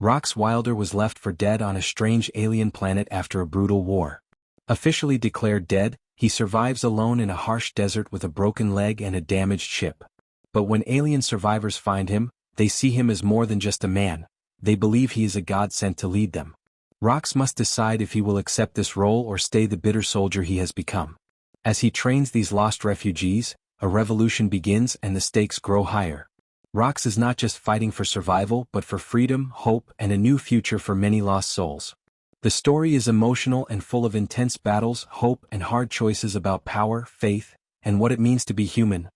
Rox Wilder was left for dead on a strange alien planet after a brutal war. Officially declared dead, he survives alone in a harsh desert with a broken leg and a damaged ship. But when alien survivors find him, they see him as more than just a man. They believe he is a god sent to lead them. Rox must decide if he will accept this role or stay the bitter soldier he has become. As he trains these lost refugees, a revolution begins and the stakes grow higher. Rox is not just fighting for survival but for freedom, hope, and a new future for many lost souls. The story is emotional and full of intense battles, hope, and hard choices about power, faith, and what it means to be human.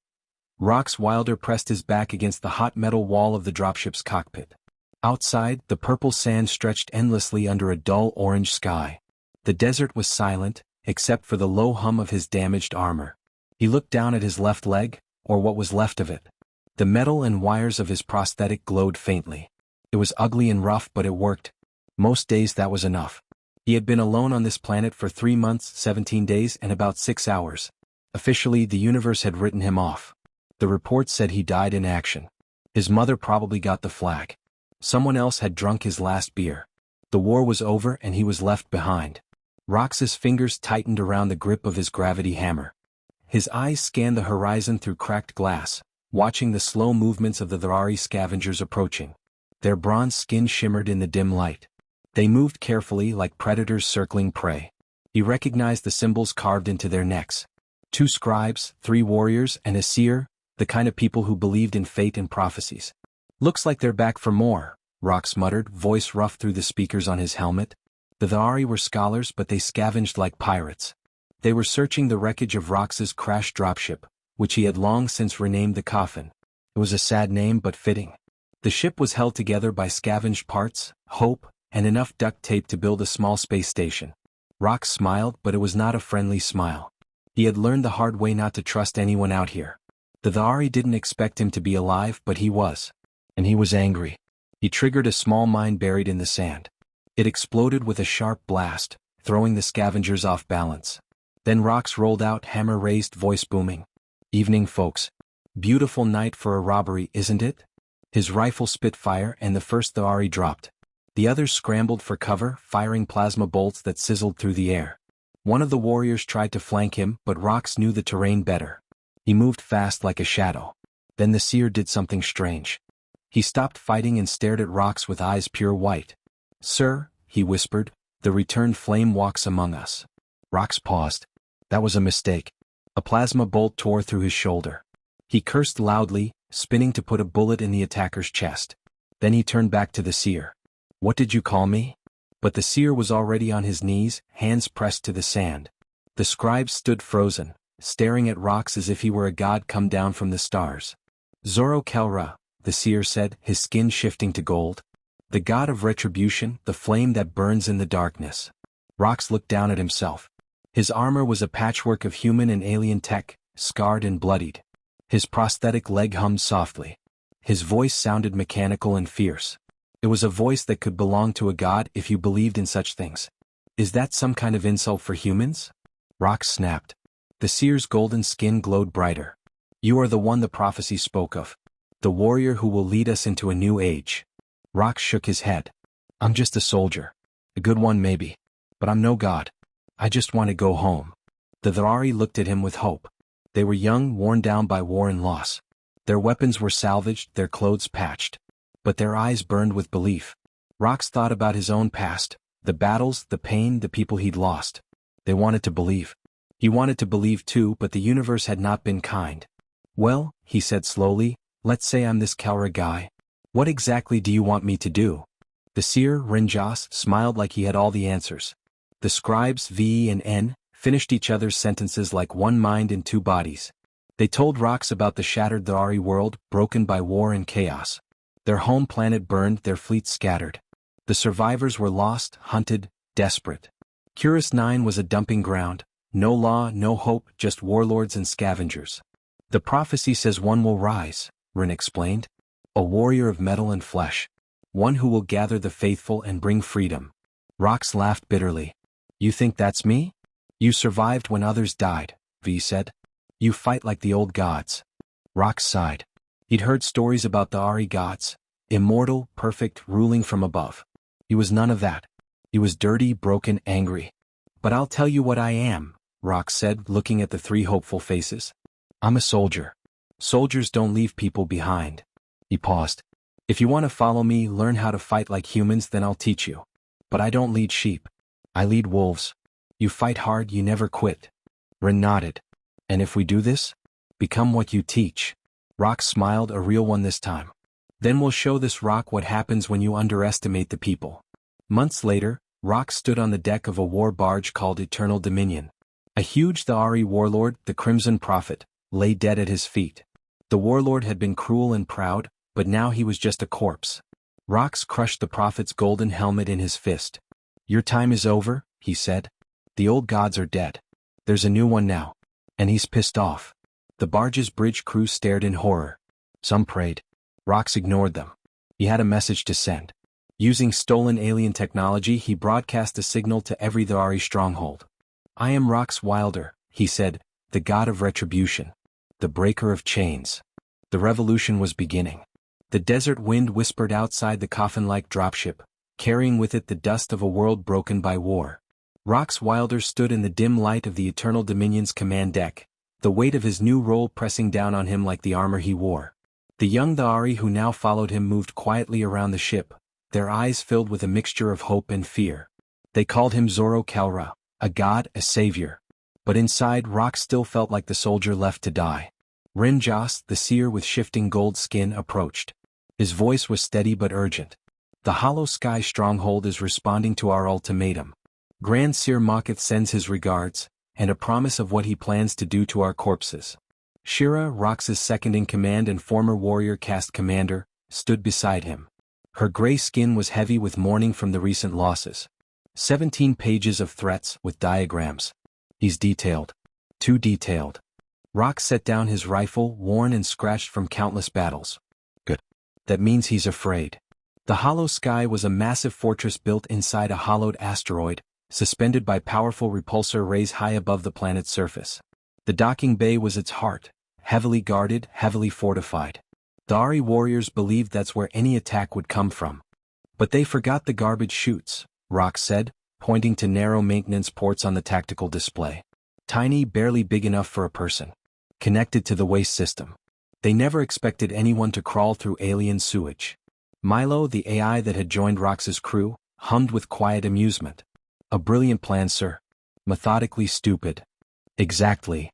Rox Wilder pressed his back against the hot metal wall of the dropship's cockpit. Outside, the purple sand stretched endlessly under a dull orange sky. The desert was silent, except for the low hum of his damaged armor. He looked down at his left leg, or what was left of it. The metal and wires of his prosthetic glowed faintly. It was ugly and rough, but it worked. Most days that was enough. He had been alone on this planet for 3 months, 17 days, and about 6 hours. Officially, the universe had written him off. The reports said he died in action. His mother probably got the flag. Someone else had drunk his last beer. The war was over and he was left behind. Rox's fingers tightened around the grip of his gravity hammer. His eyes scanned the horizon through cracked glass, watching the slow movements of the Thari scavengers approaching. Their bronze skin shimmered in the dim light. They moved carefully like predators circling prey. He recognized the symbols carved into their necks. 2 scribes, 3 warriors, and a seer, the kind of people who believed in fate and prophecies. "Looks like they're back for more," Rox muttered, voice rough through the speakers on his helmet. The Thari were scholars, but they scavenged like pirates. They were searching the wreckage of Rox's crashed dropship, which he had long since renamed the Coffin. It was a sad name but fitting. The ship was held together by scavenged parts, hope, and enough duct tape to build a small space station. Rox smiled, but it was not a friendly smile. He had learned the hard way not to trust anyone out here. The Thari didn't expect him to be alive, but he was. And he was angry. He triggered a small mine buried in the sand. It exploded with a sharp blast, throwing the scavengers off balance. Then Rox rolled out, hammer raised, voice booming. "Evening, folks. Beautiful night for a robbery, isn't it?" His rifle spit fire and the first Thari dropped. The others scrambled for cover, firing plasma bolts that sizzled through the air. One of the warriors tried to flank him, but Rox knew the terrain better. He moved fast like a shadow. Then the seer did something strange. He stopped fighting and stared at Rox with eyes pure white. "Sir," he whispered, "the returned flame walks among us." Rox paused. That was a mistake. A plasma bolt tore through his shoulder. He cursed loudly, spinning to put a bullet in the attacker's chest. Then he turned back to the seer. "What did you call me?" But the seer was already on his knees, hands pressed to the sand. The scribe stood frozen, staring at Rox as if he were a god come down from the stars. "Zoro Kelra," the seer said, his skin shifting to gold. "The god of retribution, the flame that burns in the darkness." Rox looked down at himself. His armor was a patchwork of human and alien tech, scarred and bloodied. His prosthetic leg hummed softly. His voice sounded mechanical and fierce. It was a voice that could belong to a god if you believed in such things. "Is that some kind of insult for humans?" Rox snapped. The seer's golden skin glowed brighter. "You are the one the prophecy spoke of. The warrior who will lead us into a new age." Rox shook his head. "I'm just a soldier. A good one maybe. But I'm no god. I just want to go home." The Thari looked at him with hope. They were young, worn down by war and loss. Their weapons were salvaged, their clothes patched. But their eyes burned with belief. Rox thought about his own past, the battles, the pain, the people he'd lost. They wanted to believe. He wanted to believe too, but the universe had not been kind. "Well," he said slowly, "let's say I'm this Kelra guy. What exactly do you want me to do?" The seer, Rinjas, smiled like he had all the answers. The scribes, V and N, finished each other's sentences like one mind in 2 bodies. They told Rox about the shattered Thari world, broken by war and chaos. Their home planet burned, their fleet scattered. The survivors were lost, hunted, desperate. Curus 9 was a dumping ground. No law, no hope, just warlords and scavengers. "The prophecy says one will rise," Rin explained. "A warrior of metal and flesh. One who will gather the faithful and bring freedom." Rox laughed bitterly. "You think that's me?" "You survived when others died," V said. "You fight like the old gods." Rox sighed. He'd heard stories about the Ari gods. Immortal, perfect, ruling from above. He was none of that. He was dirty, broken, angry. But I'll tell you what I am, Rox said, looking at the three hopeful faces. I'm a soldier. Soldiers don't leave people behind. He paused. If you want to follow me, learn how to fight like humans, then I'll teach you. But I don't lead sheep. I lead wolves. You fight hard, you never quit. Ren nodded. And if we do this? Become what you teach. Rox smiled, a real one this time. Then we'll show this rock what happens when you underestimate the people. Months later, Rox stood on the deck of a war barge called Eternal Dominion. A huge Thari warlord, the Crimson Prophet, lay dead at his feet. The warlord had been cruel and proud, but now he was just a corpse. Rox crushed the prophet's golden helmet in his fist. Your time is over, he said. The old gods are dead. There's a new one now. And he's pissed off. The barge's bridge crew stared in horror. Some prayed. Rox ignored them. He had a message to send. Using stolen alien technology, he broadcast a signal to every Thari stronghold. I am Rox Wilder, he said, the god of retribution. The breaker of chains. The revolution was beginning. The desert wind whispered outside the coffin-like dropship, carrying with it the dust of a world broken by war. Rox Wilder stood in the dim light of the Eternal Dominion's command deck, the weight of his new role pressing down on him like the armor he wore. The young Thari who now followed him moved quietly around the ship, their eyes filled with a mixture of hope and fear. They called him Zoro Kalra, a god, a savior. But inside, Rox still felt like the soldier left to die. Rin Joss, the seer with shifting gold skin, approached. His voice was steady but urgent. The Hollow Sky Stronghold is responding to our ultimatum. Grand Seer Maketh sends his regards, and a promise of what he plans to do to our corpses. Shira, Rox's second-in-command and former warrior caste commander, stood beside him. Her gray skin was heavy with mourning from the recent losses. 17 pages of threats with diagrams. He's detailed. Too detailed. Rox set down his rifle, worn and scratched from countless battles. Good. That means he's afraid. The Hollow Sky was a massive fortress built inside a hollowed asteroid, suspended by powerful repulsor rays high above the planet's surface. The docking bay was its heart, heavily guarded, heavily fortified. Thari warriors believed that's where any attack would come from. But they forgot the garbage chutes, Rox said, pointing to narrow maintenance ports on the tactical display. Tiny, barely big enough for a person. Connected to the waste system. They never expected anyone to crawl through alien sewage. Milo, the AI that had joined Rox's crew, hummed with quiet amusement. A brilliant plan, sir. Methodically stupid. Exactly.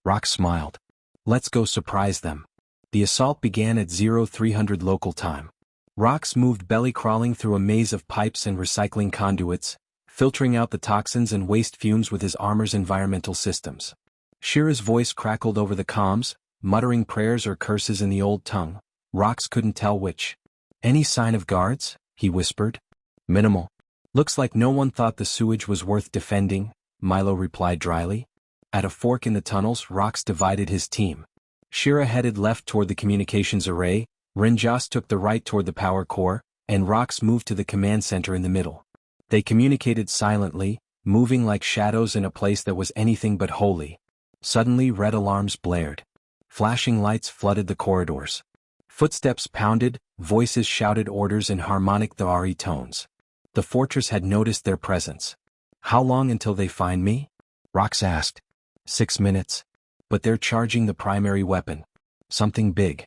Rox smiled. Let's go surprise them. The assault began at 0300 local time. Rox moved belly-crawling through a maze of pipes and recycling conduits, filtering out the toxins and waste fumes with his armor's environmental systems. Shira's voice crackled over the comms, muttering prayers or curses in the old tongue. Rox couldn't tell which. Any sign of guards? He whispered. Minimal. Looks like no one thought the sewage was worth defending, Milo replied dryly. At a fork in the tunnels, Rox divided his team. Shira headed left toward the communications array, Rinjas took the right toward the power core, and Rox moved to the command center in the middle. They communicated silently, moving like shadows in a place that was anything but holy. Suddenly red alarms blared. Flashing lights flooded the corridors. Footsteps pounded, voices shouted orders in harmonic Thari tones. The fortress had noticed their presence. How long until they find me? Rox asked. 6 minutes. But they're charging the primary weapon. Something big.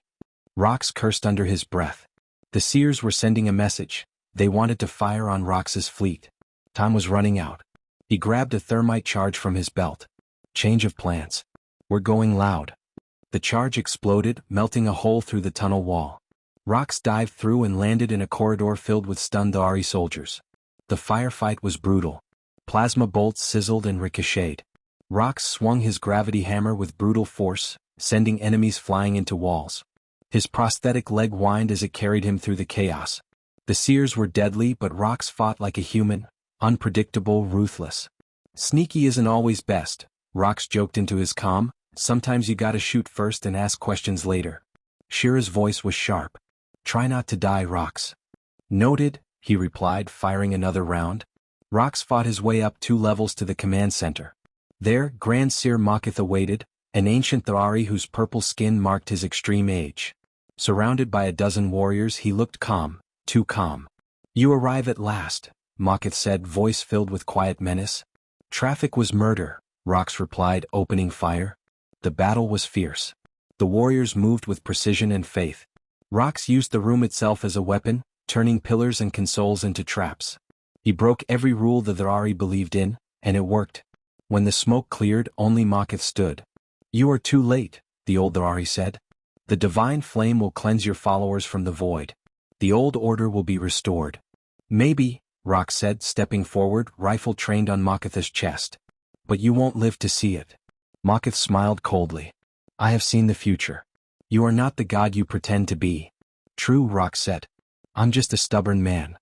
Rox cursed under his breath. The Seers were sending a message. They wanted to fire on Rox's fleet. Time was running out. He grabbed a thermite charge from his belt. Change of plans. We're going loud. The charge exploded, melting a hole through the tunnel wall. Rox dived through and landed in a corridor filled with stunned Thari soldiers. The firefight was brutal. Plasma bolts sizzled and ricocheted. Rox swung his gravity hammer with brutal force, sending enemies flying into walls. His prosthetic leg whined as it carried him through the chaos. The Seers were deadly, but Rox fought like a human, unpredictable, ruthless. Sneaky isn't always best, Rox joked into his calm. Sometimes you gotta shoot first and ask questions later. Shira's voice was sharp. Try not to die, Rox. Noted, he replied, firing another round. Rox fought his way up 2 levels to the command center. There, Grand Seer Maketh awaited, an ancient Thari whose purple skin marked his extreme age. Surrounded by a dozen warriors, he looked calm, too calm. "You arrive at last," Makith said, voice filled with quiet menace. "Traffic was murder," Rox replied, opening fire. The battle was fierce. The warriors moved with precision and faith. Rox used the room itself as a weapon, turning pillars and consoles into traps. He broke every rule the Tharari believed in, and it worked. When the smoke cleared, only Makith stood. "You are too late," the old Tharari said. "The divine flame will cleanse your followers from the void. The old order will be restored." "Maybe," Rox said, stepping forward, rifle trained on Makith's chest. "But you won't live to see it." Makith smiled coldly. "I have seen the future. You are not the god you pretend to be." "True," Rox said. "I'm just a stubborn man."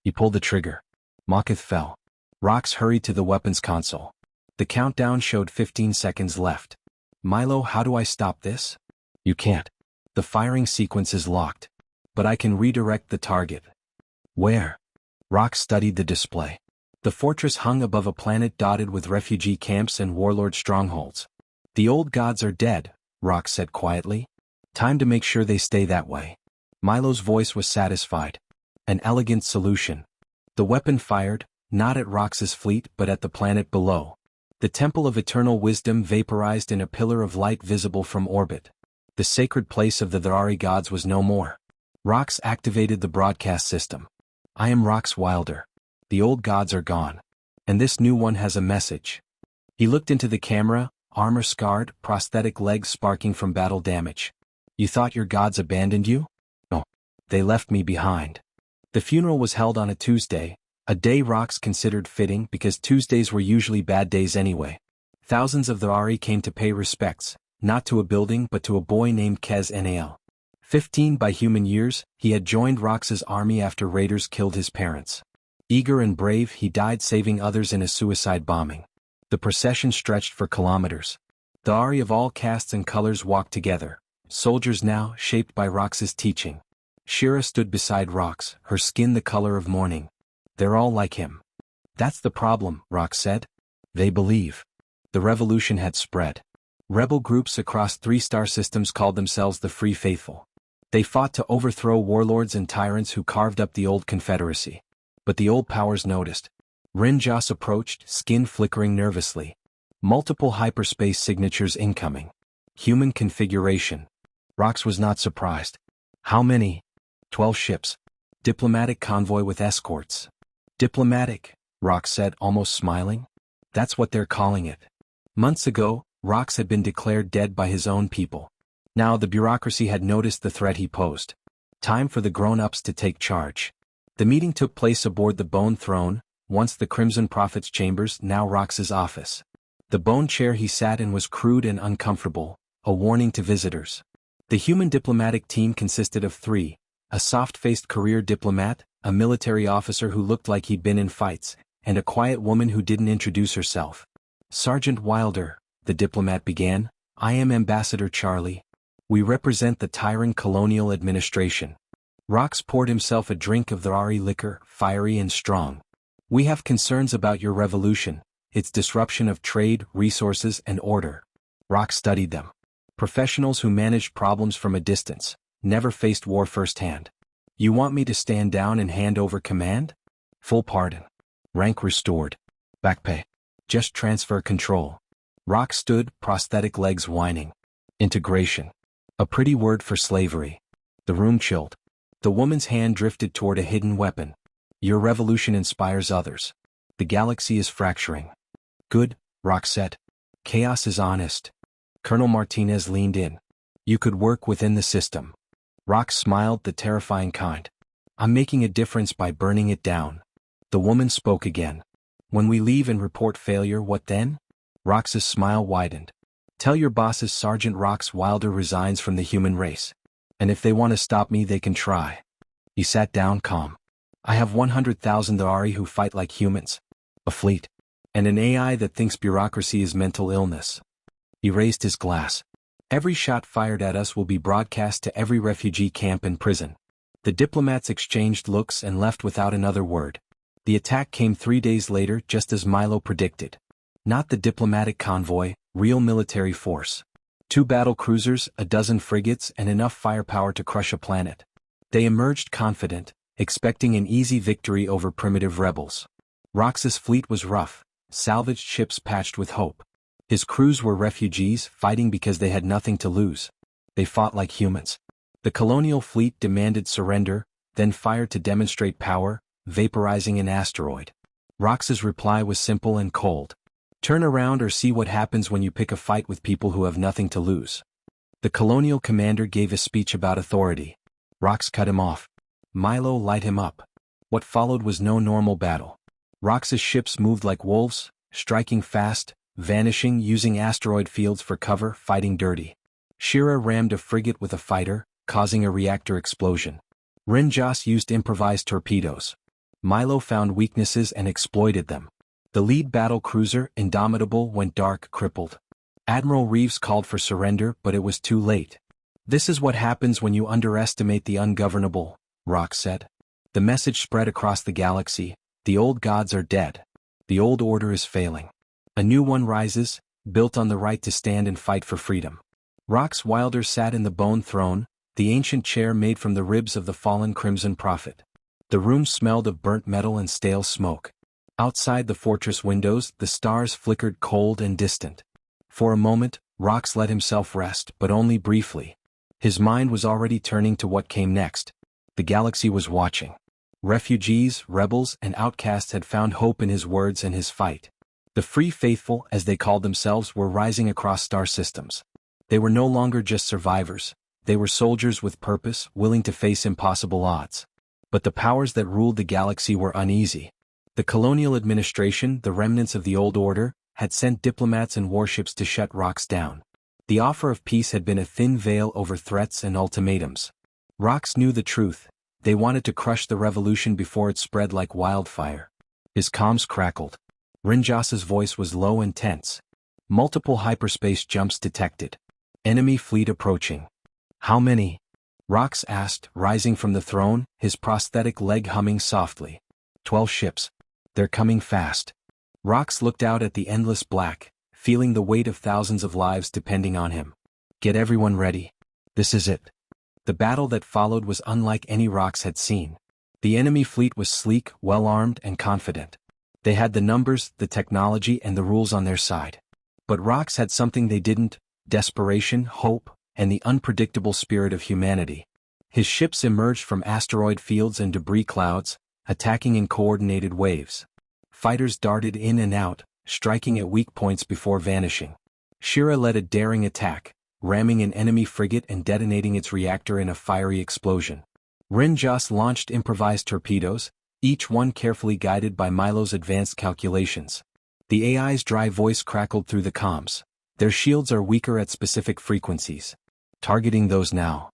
He pulled the trigger. Makith fell. Rox hurried to the weapons console. The countdown showed 15 seconds left. "Milo, how do I stop this?" "You can't. The firing sequence is locked. But I can redirect the target." "Where?" Rox studied the display. The fortress hung above a planet dotted with refugee camps and warlord strongholds. "The old gods are dead," Rox said quietly. "Time to make sure they stay that way." Milo's voice was satisfied. "An elegant solution." The weapon fired, not at Rox's fleet but at the planet below. The Temple of Eternal Wisdom vaporized in a pillar of light visible from orbit. The sacred place of the Tharari gods was no more. Rox activated the broadcast system. "I am Rox Wilder. The old gods are gone. And this new one has a message." He looked into the camera, armor scarred, prosthetic legs sparking from battle damage. "You thought your gods abandoned you? No. They left me behind." The funeral was held on a Tuesday, a day Rox considered fitting because Tuesdays were usually bad days anyway. Thousands of Tharari came to pay respects, not to a building but to a boy named Kez Nal. 15 by human years, he had joined Rox's army after raiders killed his parents. Eager and brave, he died saving others in a suicide bombing. The procession stretched for kilometers. Tharari of all castes and colors walked together, soldiers now, shaped by Rox's teaching. Shira stood beside Rox, her skin the color of mourning. "They're all like him." "That's the problem," Rox said. "They believe." The revolution had spread. Rebel groups across 3 star systems called themselves the Free Faithful. They fought to overthrow warlords and tyrants who carved up the old confederacy. But the old powers noticed. Rinjas approached, skin flickering nervously. Multiple hyperspace signatures incoming. Human configuration. Rox was not surprised. "How many?" 12 ships. Diplomatic convoy with escorts. "Diplomatic," Rox said, almost smiling. "That's what they're calling it." Months ago, Rox had been declared dead by his own people. Now the bureaucracy had noticed the threat he posed. Time for the grown-ups to take charge. The meeting took place aboard the Bone Throne, once the Crimson Prophet's chambers, now Rox's office. The bone chair he sat in was crude and uncomfortable, a warning to visitors. The human diplomatic team consisted of 3, a soft-faced career diplomat, a military officer who looked like he'd been in fights, and a quiet woman who didn't introduce herself. "Sergeant Wilder," the diplomat began, "I am Ambassador Charlie. We represent the Tyran colonial administration." Rox poured himself a drink of Tharari liquor, fiery and strong. "We have concerns about your revolution, its disruption of trade, resources, and order." Rox studied them. Professionals who managed problems from a distance, never faced war firsthand. "You want me to stand down and hand over command?" "Full pardon. Rank restored. Back pay. Just transfer control." Rox stood, prosthetic legs whining. "Integration. A pretty word for slavery." The room chilled. The woman's hand drifted toward a hidden weapon. "Your revolution inspires others. The galaxy is fracturing." "Good," Rox said. "Chaos is honest." Colonel Martinez leaned in. "You could work within the system." Rox smiled, the terrifying kind. "I'm making a difference by burning it down." The woman spoke again. "When we leave and report failure, what then?" Rox's smile widened. "Tell your bosses Sergeant Rox Wilder resigns from the human race. And if they want to stop me, they can try." He sat down calm. "I have 100,000 Tharari who fight like humans. A fleet. And an AI that thinks bureaucracy is mental illness." He raised his glass. "Every shot fired at us will be broadcast to every refugee camp and prison." The diplomats exchanged looks and left without another word. The attack came 3 days later, just as Milo predicted. Not the diplomatic convoy, real military force. 2 battle cruisers, a dozen frigates, and enough firepower to crush a planet. They emerged confident, expecting an easy victory over primitive rebels. Rox's fleet was rough, salvaged ships patched with hope. His crews were refugees fighting because they had nothing to lose. They fought like humans. The colonial fleet demanded surrender, then fired to demonstrate power, vaporizing an asteroid. Rox's reply was simple and cold. Turn around or see what happens when you pick a fight with people who have nothing to lose. The colonial commander gave a speech about authority. Rox cut him off. Milo light him up. What followed was no normal battle. Rox's ships moved like wolves, striking fast, vanishing, using asteroid fields for cover, fighting dirty. Shira rammed a frigate with a fighter, causing a reactor explosion. Rinjas used improvised torpedoes. Milo found weaknesses and exploited them. The lead battle cruiser, Indomitable, went dark, crippled. Admiral Reeves called for surrender, but it was too late. This is what happens when you underestimate the ungovernable, Rox said. The message spread across the galaxy: the old gods are dead. The old order is failing. A new one rises, built on the right to stand and fight for freedom. Rox Wilder sat in the bone throne, the ancient chair made from the ribs of the fallen Crimson Prophet. The room smelled of burnt metal and stale smoke. Outside the fortress windows, the stars flickered cold and distant. For a moment, Rox let himself rest, but only briefly. His mind was already turning to what came next. The galaxy was watching. Refugees, rebels, and outcasts had found hope in his words and his fight. The Free Faithful, as they called themselves, were rising across star systems. They were no longer just survivors. They were soldiers with purpose, willing to face impossible odds. But the powers that ruled the galaxy were uneasy. The colonial administration, the remnants of the old order, had sent diplomats and warships to shut Rox down. The offer of peace had been a thin veil over threats and ultimatums. Rox knew the truth. They wanted to crush the revolution before it spread like wildfire. His comms crackled. Rinjas's voice was low and tense. Multiple hyperspace jumps detected. Enemy fleet approaching. How many? Rox asked, rising from the throne, his prosthetic leg humming softly. 12 ships. They're coming fast. Rox looked out at the endless black, feeling the weight of thousands of lives depending on him. Get everyone ready. This is it. The battle that followed was unlike any Rox had seen. The enemy fleet was sleek, well-armed, and confident. They had the numbers, the technology, and the rules on their side. But Rox had something they didn't: desperation, hope, and the unpredictable spirit of humanity. His ships emerged from asteroid fields and debris clouds, attacking in coordinated waves. Fighters darted in and out, striking at weak points before vanishing. Shira led a daring attack, ramming an enemy frigate and detonating its reactor in a fiery explosion. Rinjas launched improvised torpedoes, each one carefully guided by Milo's advanced calculations. The AI's dry voice crackled through the comms. Their shields are weaker at specific frequencies. Targeting those now.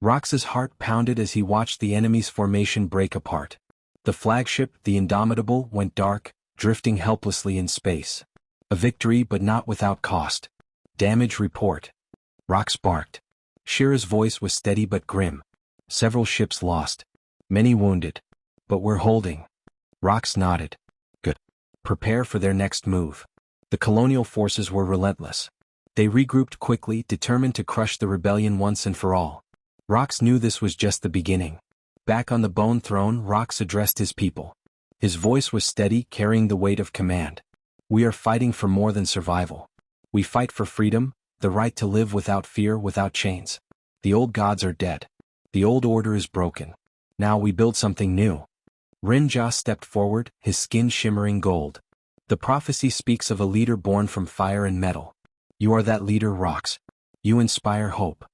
Rox's heart pounded as he watched the enemy's formation break apart. The flagship, the Indomitable, went dark, drifting helplessly in space. A victory, but not without cost. Damage report. Rox barked. Shira's voice was steady but grim. Several ships lost. Many wounded. But we're holding. Rox nodded. Good. Prepare for their next move. The colonial forces were relentless. They regrouped quickly, determined to crush the rebellion once and for all. Rox knew this was just the beginning. Back on the bone throne, Rox addressed his people. His voice was steady, carrying the weight of command. We are fighting for more than survival. We fight for freedom, the right to live without fear, without chains. The old gods are dead. The old order is broken. Now we build something new. Rinjas stepped forward, his skin shimmering gold. The prophecy speaks of a leader born from fire and metal. You are that leader, Rox. You inspire hope.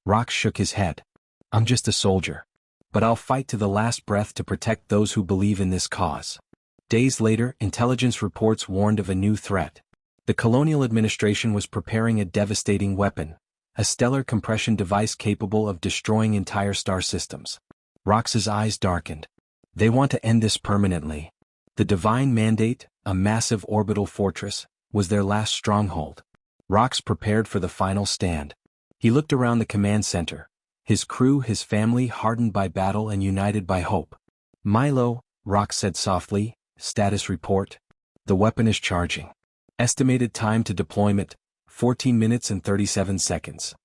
Rox shook his head. I'm just a soldier. But I'll fight to the last breath to protect those who believe in this cause. Days later, intelligence reports warned of a new threat. The colonial administration was preparing a devastating weapon, a stellar compression device capable of destroying entire star systems. Rox's eyes darkened. They want to end this permanently. The divine mandate, a massive orbital fortress, was their last stronghold. Rox prepared for the final stand. He looked around the command center. His crew, his family, hardened by battle and united by hope. Milo, Rox said softly, status report. The weapon is charging. Estimated time to deployment, 14 minutes and 37 seconds.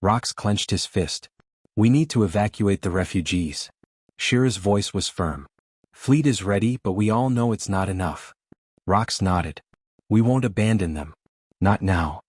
Rox clenched his fist. We need to evacuate the refugees. Shira's voice was firm. Fleet is ready, but we all know it's not enough. Rox nodded. We won't abandon them. Not now.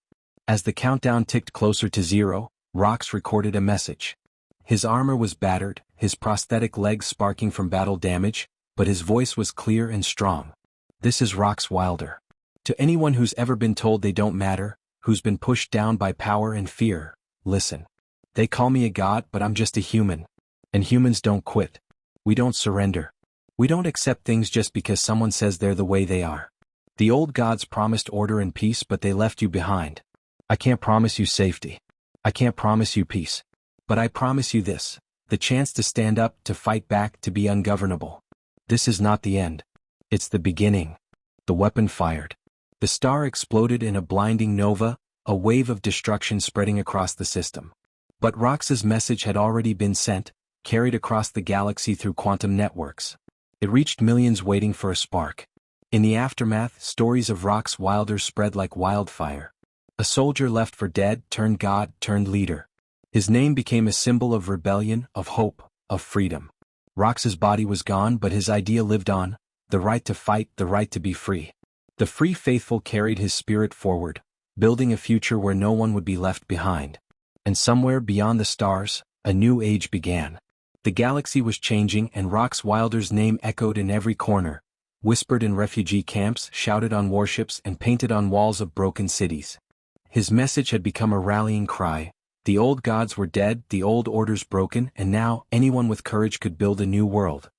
As the countdown ticked closer to 0, Rox recorded a message. His armor was battered, his prosthetic legs sparking from battle damage, but his voice was clear and strong. This is Rox Wilder. To anyone who's ever been told they don't matter, who's been pushed down by power and fear, listen. They call me a god, but I'm just a human. And humans don't quit. We don't surrender. We don't accept things just because someone says they're the way they are. The old gods promised order and peace, but they left you behind. I can't promise you safety. I can't promise you peace. But I promise you this, the chance to stand up, to fight back, to be ungovernable. This is not the end. It's the beginning. The weapon fired. The star exploded in a blinding nova, a wave of destruction spreading across the system. But Rox's message had already been sent, carried across the galaxy through quantum networks. It reached millions waiting for a spark. In the aftermath, stories of Rox Wilder spread like wildfire. A soldier left for dead, turned god, turned leader. His name became a symbol of rebellion, of hope, of freedom. Rox's body was gone, but his idea lived on, the right to fight, the right to be free. The free faithful carried his spirit forward, building a future where no one would be left behind. And somewhere beyond the stars, a new age began. The galaxy was changing, and Rox Wilder's name echoed in every corner, whispered in refugee camps, shouted on warships, and painted on walls of broken cities. His message had become a rallying cry. The old gods were dead, the old orders broken, and now anyone with courage could build a new world.